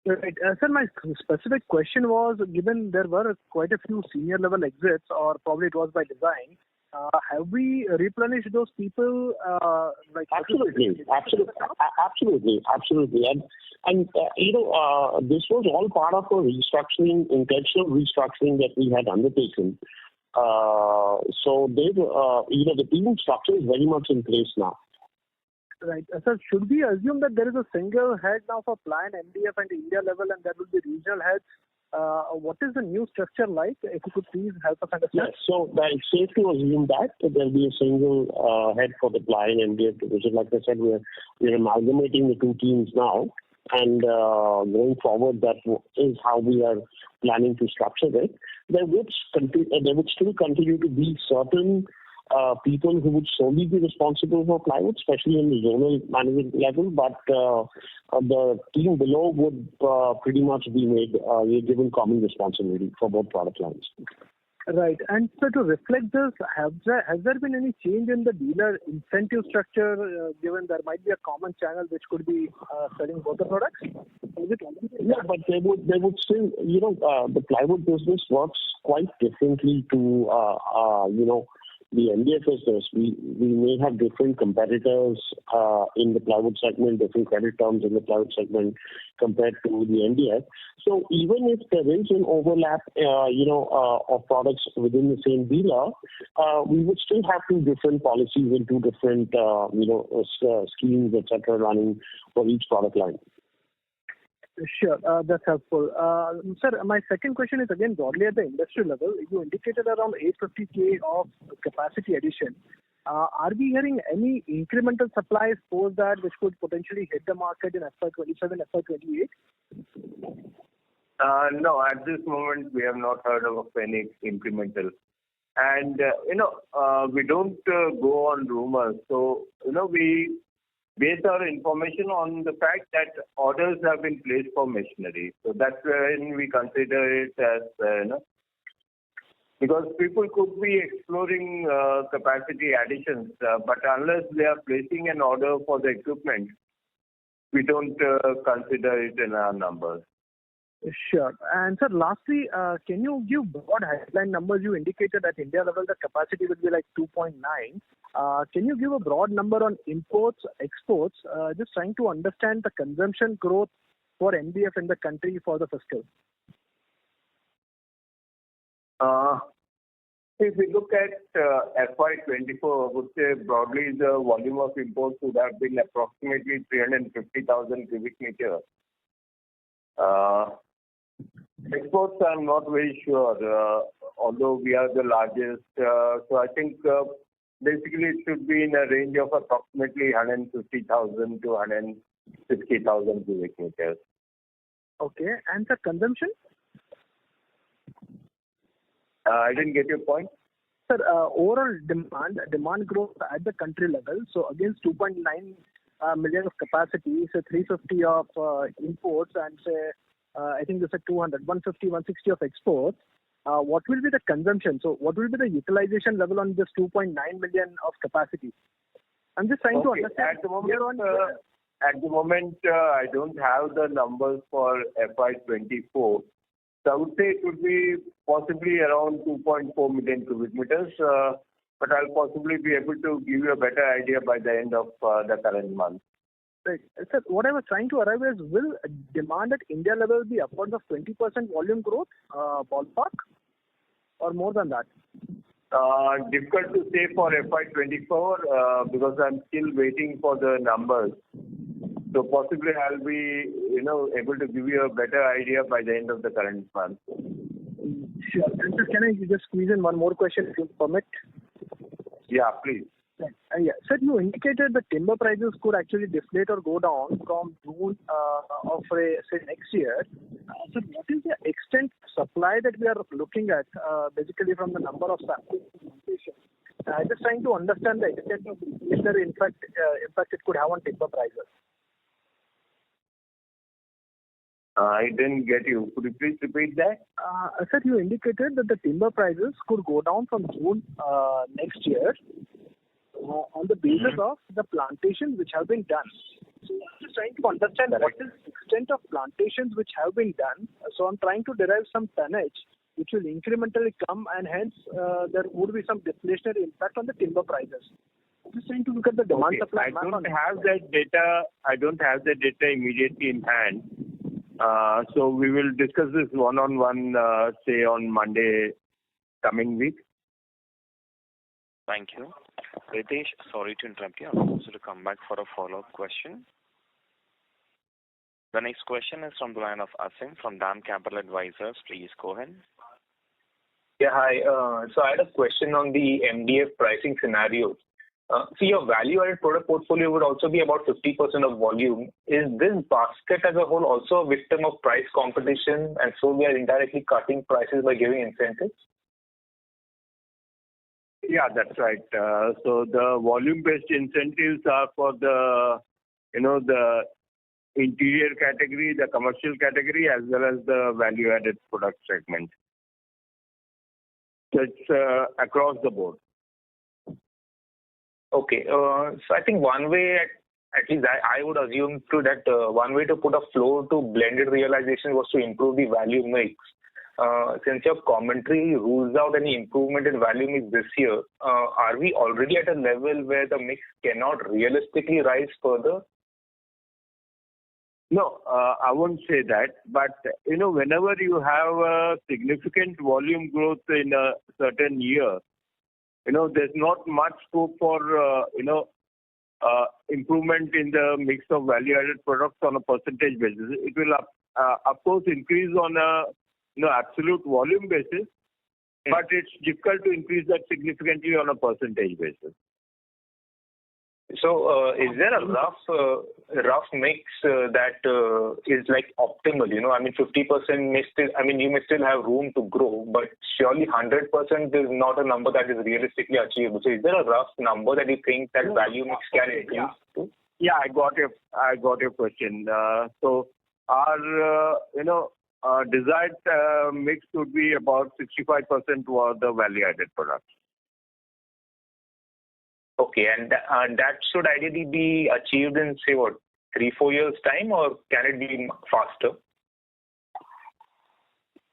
Right. Sir, my specific question was, given there were quite a few senior level exits, or probably it was by design, have we replenished those people? Absolutely. And this was all part of a restructuring, intentional restructuring that we had undertaken. So they've, the team structure is very much in place now. Right. Sir, should we assume that there is a single head now for ply and MDF and India level, and there will be regional heads? What is the new structure like? If you could please help us understand. Yes, so it's safe to assume that there will be a single head for the ply and MDF division. Like I said, we're amalgamating the two teams now, and going forward, that is how we are planning to structure it. There would still continue to be certain people who would solely be responsible for plywood, especially in the zonal management level, but the team below would pretty much be given common responsibility for both product lines. Right. And so to reflect this, has there been any change in the dealer incentive structure, given there might be a common channel which could be selling both the products? Yeah, but they would still, the plywood business works quite differently to, the MDF business. We may have different competitors in the plywood segment, different credit terms in the plywood segment compared to the MDF. So even if there is an overlap, of products within the same dealer, we would still have two different policies and two different, schemes, etc., running for each product line. Sure, that's helpful. Sir, my second question is again broadly at the industry level. You indicated around 850K of capacity addition. Are we hearing any incremental supplies post that which could potentially hit the market in FY27, FY28? No, at this moment we have not heard of any incremental. And, we don't go on rumors. So, we base our information on the fact that orders have been placed for machinery. So that's when we consider it as, because people could be exploring capacity additions, but unless they are placing an order for the equipment, we don't consider it in our numbers. Sure. And sir, lastly, can you give broad headline numbers? You indicated at India level the capacity will be like 2.9. Can you give a broad number on imports, exports? Just trying to understand the consumption growth for MDF in the country for the fiscal. If we look at FY24, I would say broadly the volume of imports would have been approximately 350,000 cubic meters. Exports, I'm not very sure, although we are the largest. So I think basically it should be in a range of approximately 150,000 to 160,000 cubic meters. Okay. And the consumption? I didn't get your point. Sir, overall demand growth at the country level. So against 2.9 million of capacity, say 350 of imports and say, I think there's a 200, 150, 160 of exports. What will be the consumption? So what will be the utilization level on this 2.9 million of capacity? I'm just trying to understand. At the moment, I don't have the numbers for FY24. So I would say it would be possibly around 2.4 million cubic meters, but I'll possibly be able to give you a better idea by the end of the current month. Right. Sir, what I was trying to arrive is, will demand at India level be upwards of 20% volume growth, ballpark, or more than that? Difficult to say for FY24 because I'm still waiting for the numbers. So possibly I'll be, able to give you a better idea by the end of the current month. Sure. And sir, can I just squeeze in one more question if you permit? Yeah, please. Yeah. Sir, you indicated the timber prices could actually deflate or go down from June of, say, next year. So what is the extent supply that we are looking at, basically from the number of samples? Just trying to understand the extent of inflationary impact it could have on timber prices. I didn't get you. Could you please repeat that? Sir, you indicated that the timber prices could go down from June next year on the basis of the plantations which have been done. So I'm just trying to understand what is the extent of plantations which have been done. So I'm trying to derive some tonnage which will incrementally come, and hence there would be some deflationary impact on the timber prices. I'm just trying to look at the demand supply. I don't have that data. I don't have the data immediately in hand. So we will discuss this one-on-one, say on Monday coming week. Thank you. Ritesh, sorry to interrupt you. I'm also to come back for a follow-up question. The next question is from the line of Asim from DAM Capital Advisors. Please go ahead. Yeah, hi. So I had a question on the MDF pricing scenario. So your value-added product portfolio would also be about 50% of volume. Is this basket as a whole also a victim of price competition, and so we are indirectly cutting prices by giving incentives? Yeah, that's right. So the volume-based incentives are for the interior category, the commercial category, as well as the value-added product segment. So it's across the board. Okay. So I think one way, at least I would assume to that one way to put a floor to blended realization was to improve the value mix. Since your commentary rules out any improvement in value mix this year, are we already at a level where the mix cannot realistically rise further? No, I won't say that. But, whenever you have a significant volume growth in a certain year, there's not much scope for, improvement in the mix of value-added products on a percentage basis. It will, of course, increase on a absolute volume basis, but it's difficult to increase that significantly on a percentage basis. So, is there a rough mix that is like optimal? I mean, 50% may still. I mean, you may still have room to grow, but surely 100% is not a number that is realistically achievable. So, is there a rough number that you think that value mix can increase to? Yeah, I got your question. So, our desired mix would be about 65% toward the value-added products. Okay, and that should ideally be achieved in, say, 3-4 years' time, or can it be faster?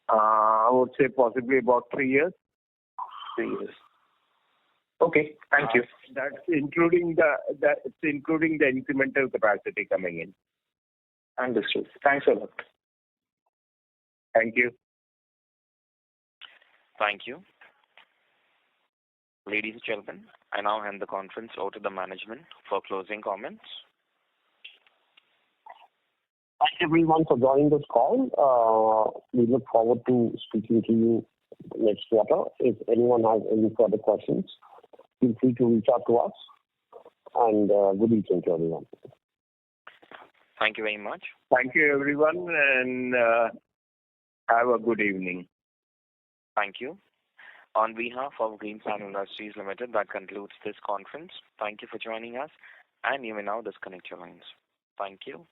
I would say possibly about 3 years. 3 years. Okay, thank you. That's including the incremental capacity coming in. Understood. Thanks a lot. Thank you. Thank you. Ladies and gentlemen, I now hand the conference over to the management for closing comments. Thank everyone for joining this call. We look forward to speaking to you next quarter. If anyone has any further questions, feel free to reach out to us. And good evening to everyone. Thank you very much. Thank you, everyone, and have a good evening. Thank you. On behalf of Greenpanel Industries Limited, that concludes this conference. Thank you for joining us, and you may now disconnect your lines. Thank you.